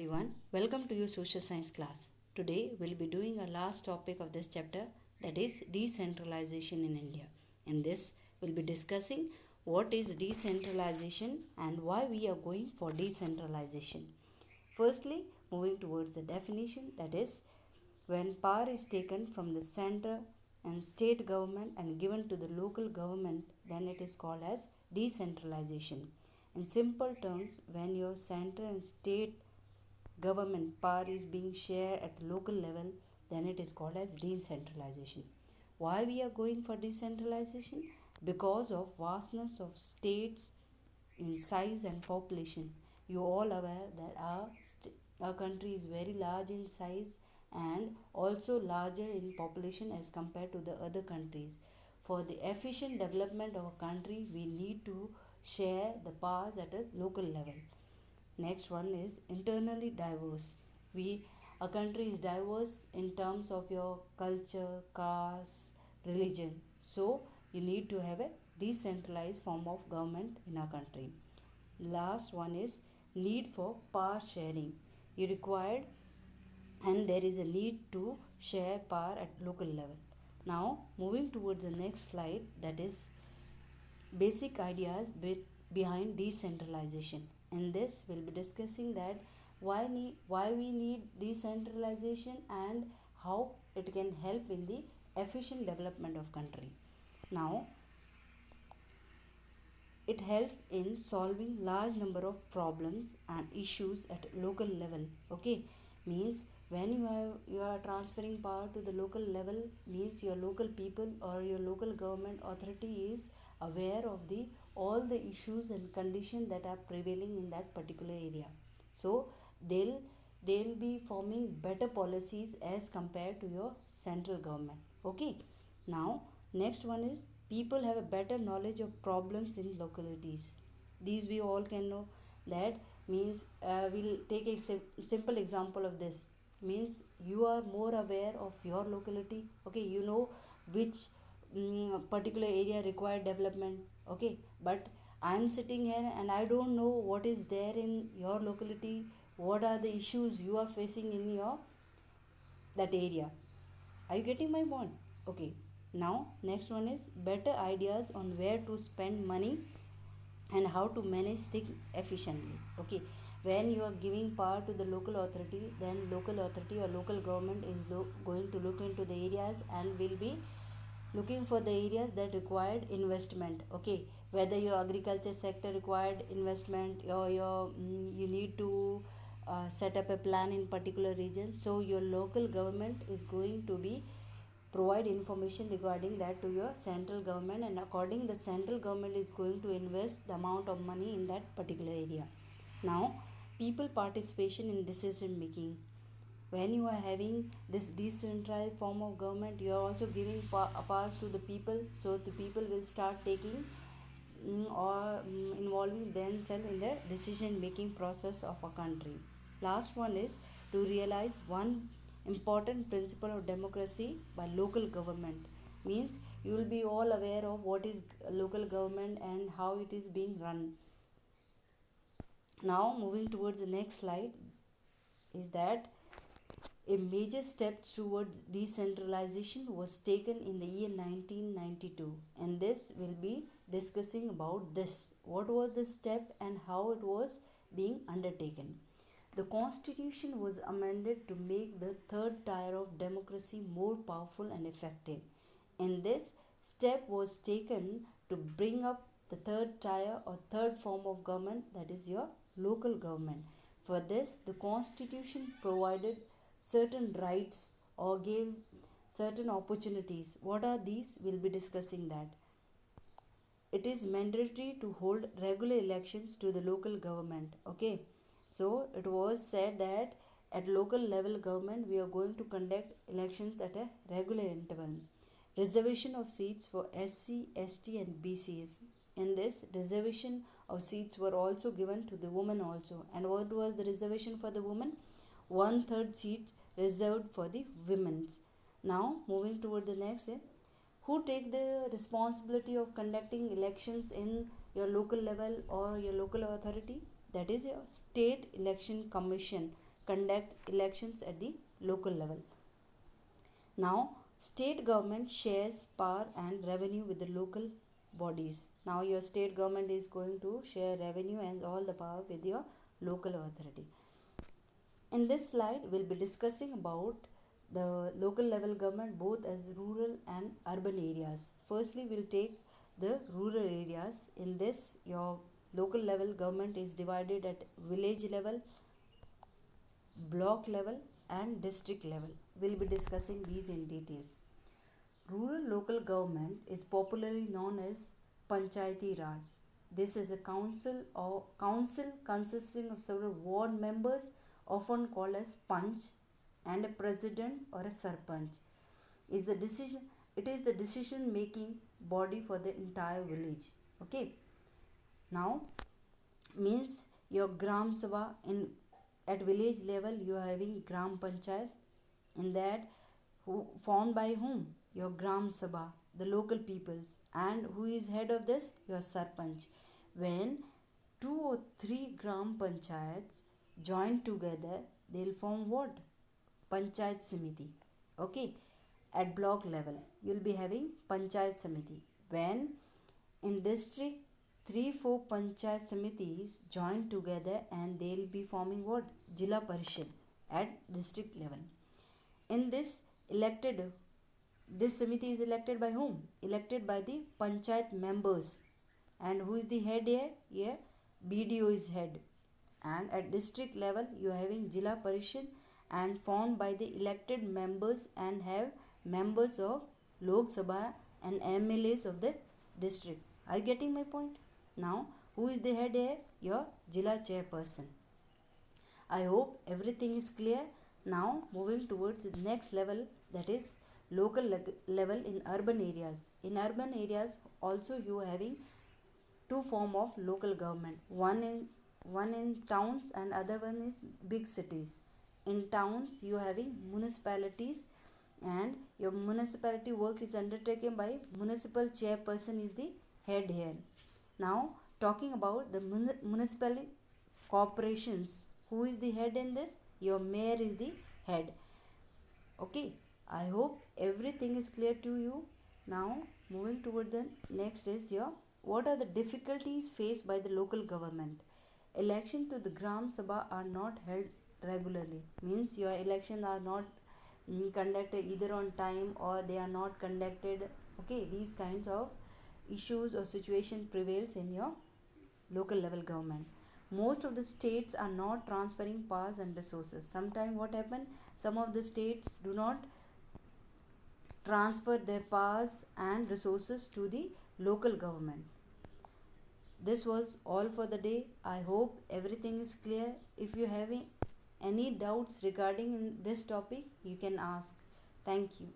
everyone, welcome to your social science class. Today we'll be doing our last topic of this chapter, that is decentralization in India. In this we'll be discussing what is decentralization and why we are going for decentralization. Firstly, moving towards the definition, that is when power is taken from the center and state government and given to the local government, then it is called as decentralization. In simple terms, when your center and state government power is being shared at local level, then it is called as decentralization. Why we are going for decentralization? Because of vastness of states in size and population. You all aware that our country is very large in size and also larger in population as compared to the other countries. For the efficient development of a country, we need to share the powers at a local level. Next one is internally diverse. A country is diverse in terms of your culture, caste, religion. So you need to have a decentralized form of government in our country. Last one is need for power sharing. You required and there is a need to share power at local level. Now moving towards the next slide, that is basic ideas behind decentralization. In this we'll be discussing that why we need decentralization and how it can help in the efficient development of country. Now it helps in solving large number of problems and issues at local level. Okay, means when you are transferring power to the local level, means your local people or your local government authority is aware of the all the issues and conditions that are prevailing in that particular area. So they'll be forming better policies as compared to your central government. Okay, now next one is people have a better knowledge of problems in localities. These we all can know. That means we'll take a simple example of this. Means you are more aware of your locality. Okay, you know which particular area require development. Okay, but I'm sitting here and I don't know what is there in your locality, what are the issues you are facing in your that area. Are you getting my point? Okay, now next one is better ideas on where to spend money and how to manage things efficiently. Okay, when you are giving power to the local authority, then local authority or local government is going to look into the areas and will be looking for the areas that required investment. Okay, whether your agriculture sector required investment or you need to set up a plan in particular region, so your local government is going to be provide information regarding that to your central government, and according the central government is going to invest the amount of money in that particular area. Now people participation in decision making. When you are having this decentralized form of government, you are also giving powers to the people, so the people will start taking involving themselves in the decision making process of a country. Last one is to realize one important principle of democracy by local government. Means you will be all aware of what is local government and how it is being run. Now moving towards the next slide is that a major step towards decentralization was taken in the year 1992, and this will be discussing about this. What was the step and how it was being undertaken? The constitution was amended to make the third tier of democracy more powerful and effective. And this step was taken to bring up the third tier or third form of government, that is your local government. For this, the constitution provided certain rights or gave certain opportunities. What are these? We'll be discussing that. It is mandatory to hold regular elections to the local government. Okay, so it was said that at local level government we are going to conduct elections at a regular interval. Reservation of seats for SC, ST and BCs. In this, reservation of seats were also given to the women also. And what was the reservation for the women? 1/3 seat reserved for the women's. Now moving toward the next, who take the responsibility of conducting elections in your local level or your local authority? That is your state election commission. conduct elections at the local level. Now, state government shares power and revenue with the local bodies. Now, your state government is going to share revenue and all the power with your local authority. In this slide, we'll be discussing about the local level government both as rural and urban areas. Firstly, we'll take the rural areas. In this, your local level government is divided at village level, block level and district level. We'll be discussing these in details. Rural local government is popularly known as Panchayati Raj. This is a council consisting of several ward members, often called as Panch, and a president or a Sarpanch. It is the decision making body for the entire village. Okay. Now, means your Gram Sabha at village level you are having Gram Panchayat. In that, formed by whom? Your Gram Sabha, the local peoples. And who is head of this? Your Sarpanch. When 2 or 3 Gram Panchayats join together, they'll form what? Panchayat Samiti. Okay. At block level, you'll be having Panchayat Samiti. When in district, 3-4 Panchayat Samitis join together and they'll be forming what? Jila Parishad at district level. In this Samiti is elected by whom? Elected by the Panchayat members. And who is the head here? Here, BDO is head. And at district level, you are having Jila Parishad and formed by the elected members and have members of Lok Sabha and MLAs of the district. Are you getting my point? Now, who is the head here? Your Jila chairperson. I hope everything is clear. Now, moving towards the next level, that is local level in urban areas. In urban areas, also you are having 2 form of local government. One in towns and other one is big cities. In towns, you are having municipalities, and your municipality work is undertaken by municipal chairperson is the head here. Now, talking about the municipal corporations, who is the head in this? Your mayor is the head. Okay, I hope everything is clear to you. Now, moving toward the next is what are the difficulties faced by the local government? Election to the Gram Sabha are not held regularly. Means your elections are not conducted either on time or they are not conducted. Okay, these kinds of issues or situation prevails in your local level government. Most of the states are not transferring powers and resources. Sometimes what happen? Some of the states do not transfer their powers and resources to the local government. This was all for the day. I hope everything is clear. If you have any doubts regarding this topic, you can ask. Thank you.